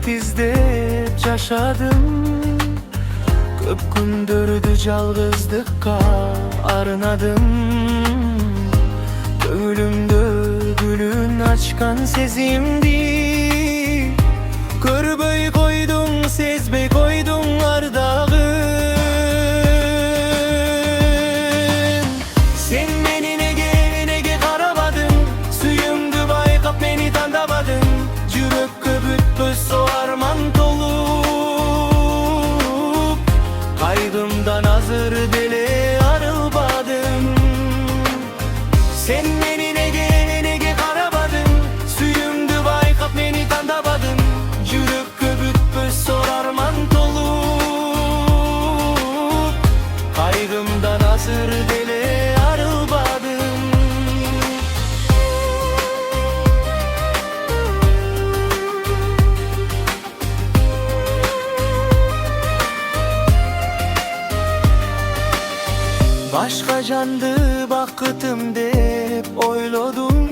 bizde hep yaşadım. Köp gündürdü жалgыздыкка arınadım. Göğülümde gülün açkan sezimdi. Görбөй koydum, sezбей koydum ardağın. Sen beni nege karamadın, suyumdu bayqap beni tandamadın. Жүрөккө бүтпөс o arman tolup, kaygımdan hazır dele arılmadım. Sen beni nege karamadın, suyumdu bayqap beni tandamadın. Жүрөккө бүтпөs o arman tolup, kaygımdan hazır dele arılmadım. Başka candı bakıtım dep oyladım.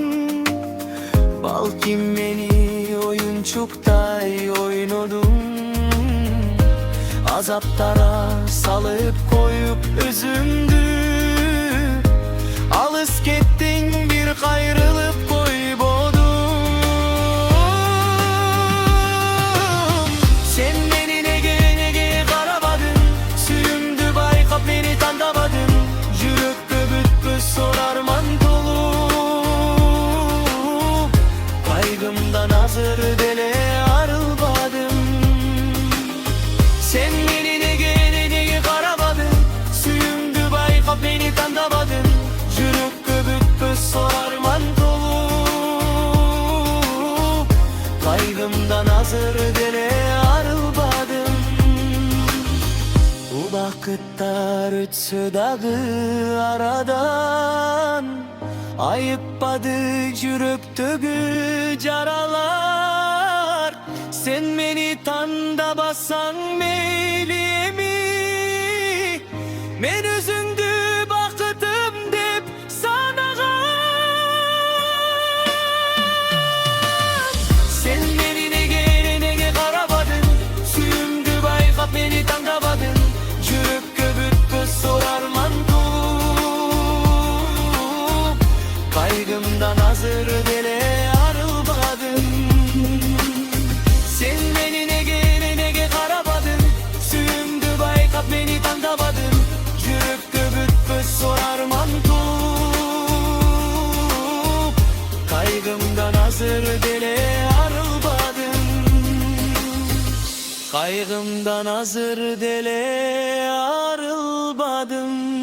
Balkim beni oyuncukday oynadım. Azaplara salıp koyup özümdü. Alыс kettin bir kayrılıp koybodum. Sen beni nege karamadın, suyumdu bayqap beni tandamadın. Жүрөккө бүтпөс or arman tolup, kaygımdan hazır dele arılmadım. Sen beni nege karamadın, suyumdu bayqap beni tandamadın. Жүрөккө бүтпөs or arman tolup, kaygımdan hazır dele arılmadım. Bu vakitler ötse dağı aradan, ayıppadı жүрөктөгü jaralar. Sen beni tandabasan meyli mi? Men özüңdü bakıtım dep sanagan. Sen beni nege karamadın, suyumdu bayqap beni tandamadın. Жүрөккө бүтпөs or arman tolup, kaygımdan hazır dele arılmadım. Sen beni nege karamadın, suyumdu bayqap beni tandamadın. Жүрөккө бүтпөs or arman tolup, kaygımdan hazır dele arılmadım. Kaygımdan hazır dele arılmadım.